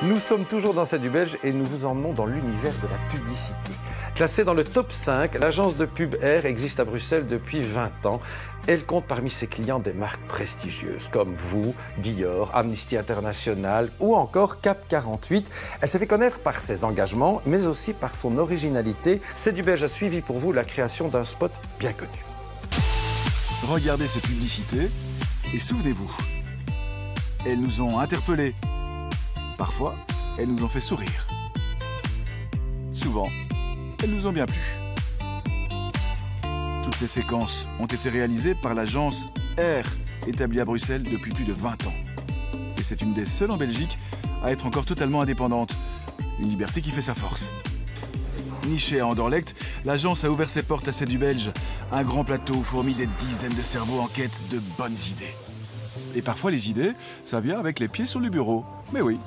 Nous sommes toujours dans C'est du Belge et nous vous emmenons dans l'univers de la publicité. Classée dans le top 5, l'agence de pub Air existe à Bruxelles depuis 20 ans. Elle compte parmi ses clients des marques prestigieuses comme vous, Dior, Amnesty International ou encore Cap 48. Elle s'est fait connaître par ses engagements, mais aussi par son originalité. C'est du Belge a suivi pour vous la création d'un spot bien connu. Regardez ces publicités et souvenez-vous, elles nous ont interpellés. Parfois, elles nous ont fait sourire. Souvent, elles nous ont bien plu. Toutes ces séquences ont été réalisées par l'agence Air, établie à Bruxelles depuis plus de 20 ans. Et c'est une des seules en Belgique à être encore totalement indépendante. Une liberté qui fait sa force. Nichée à Anderlecht, l'agence a ouvert ses portes à C'est du Belge. Un grand plateau fourmi des dizaines de cerveaux en quête de bonnes idées. Et parfois les idées, ça vient avec les pieds sur le bureau. Mais oui.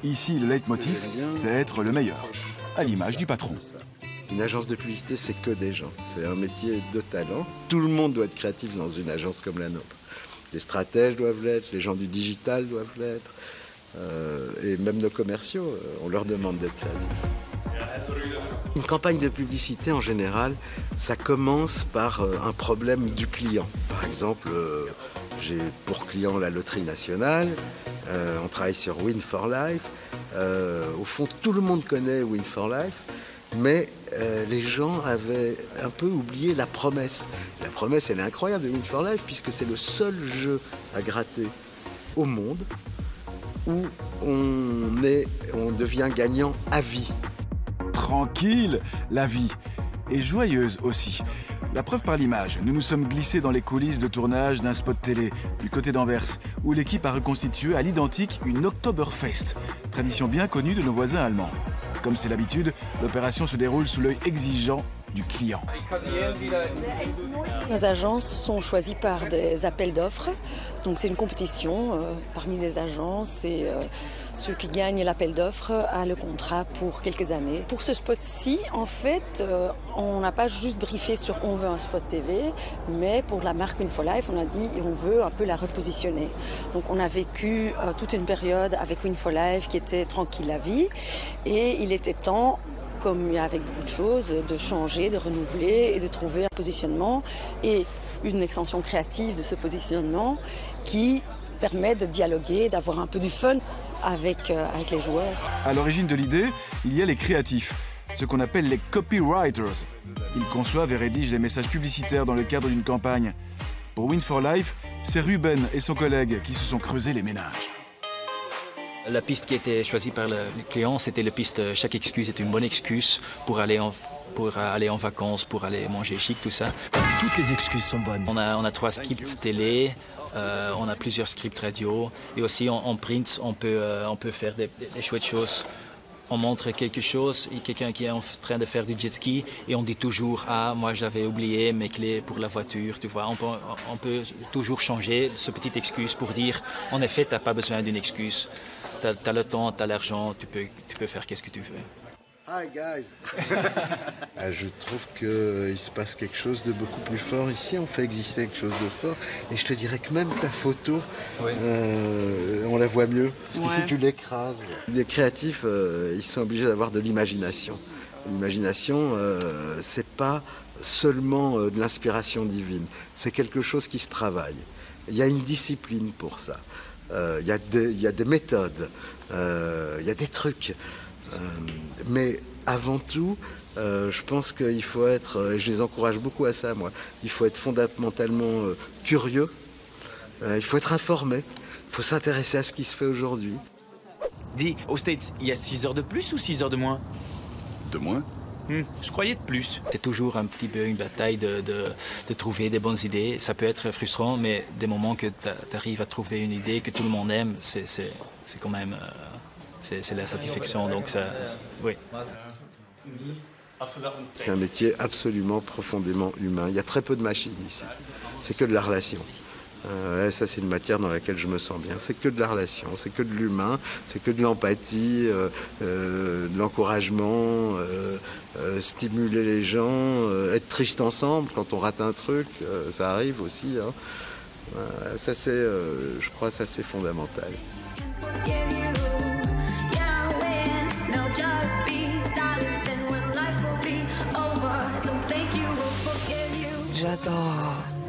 Ici, le leitmotiv, c'est être le meilleur, à l'image du patron. Une agence de publicité, c'est que des gens. C'est un métier de talent. Tout le monde doit être créatif dans une agence comme la nôtre. Les stratèges doivent l'être, les gens du digital doivent l'être. Et même nos commerciaux, on leur demande d'être créatifs. Une campagne de publicité, en général, ça commence par un problème du client. Par exemple, j'ai pour client la Loterie Nationale, on travaille sur Win for Life. Au fond, tout le monde connaît Win for Life, mais les gens avaient un peu oublié la promesse. La promesse, elle est incroyable de Win for Life, puisque c'est le seul jeu à gratter au monde où on devient gagnant à vie. Tranquille, la vie. Et joyeuse aussi. La preuve par l'image, nous nous sommes glissés dans les coulisses de tournage d'un spot télé du côté d'Anvers, où l'équipe a reconstitué à l'identique une Oktoberfest, tradition bien connue de nos voisins allemands. Comme c'est l'habitude, l'opération se déroule sous l'œil exigeant du client. Nos agences sont choisies par des appels d'offres. Donc c'est une compétition parmi les agences et ceux qui gagnent l'appel d'offres a le contrat pour quelques années. Pour ce spot-ci, en fait, on n'a pas juste briefé sur on veut un spot TV, mais pour la marque Win for Life, on a dit on veut un peu la repositionner. Donc on a vécu toute une période avec Win for Life qui était tranquille la vie et il était temps, comme il y a avec beaucoup de choses, de changer, de renouveler et de trouver un positionnement et une extension créative de ce positionnement qui permet de dialoguer, d'avoir un peu du fun avec les joueurs. À l'origine de l'idée, il y a les créatifs, ce qu'on appelle les copywriters. Ils conçoivent et rédigent les messages publicitaires dans le cadre d'une campagne. Pour Win for Life, c'est Ruben et son collègue qui se sont creusés les ménages. La piste qui a été choisie par le client, c'était la piste chaque excuse était une bonne excuse pour aller en vacances, pour aller manger chic, tout ça. Toutes les excuses sont bonnes. On a 3 scripts télé, on a plusieurs scripts radio et aussi en print, on peut faire des chouettes choses. On montre quelque chose, quelqu'un qui est en train de faire du jet ski et on dit toujours « Ah, moi j'avais oublié mes clés pour la voiture », tu vois. On peut toujours changer ce petite excuse pour dire « En effet, tu n'as pas besoin d'une excuse. Tu as le temps, tu as l'argent, tu peux faire qu'est-ce que tu veux. » Hi guys. Je trouve qu'il se passe quelque chose de beaucoup plus fort ici, on fait exister quelque chose de fort et je te dirais que même ta photo, oui. On la voit mieux, parce qu'ici tu l'écrases. Les créatifs, ils sont obligés d'avoir de l'imagination. L'imagination, c'est pas seulement de l'inspiration divine, c'est quelque chose qui se travaille. Il y a une discipline pour ça, il y a des méthodes, il y a des trucs. Mais avant tout, je pense qu'il faut être, et je les encourage beaucoup à ça, moi, il faut être fondamentalement curieux, il faut être informé, il faut s'intéresser à ce qui se fait aujourd'hui. Dis, aux States, il y a 6 heures de plus ou 6 heures de moins? De moins? Je croyais de plus. C'est toujours un petit peu une bataille de trouver des bonnes idées. Ça peut être frustrant, mais des moments que tu arrives à trouver une idée que tout le monde aime, c'est quand même... C'est la satisfaction, donc ça, oui. C'est un métier absolument profondément humain. Il y a très peu de machines ici. C'est que de la relation. Ça, c'est une matière dans laquelle je me sens bien. C'est que de la relation, c'est que de l'humain, c'est que de l'empathie, de l'encouragement, stimuler les gens, être triste ensemble quand on rate un truc, ça arrive aussi. Hein. Ça, c'est, je crois, ça c'est fondamental. j'adore.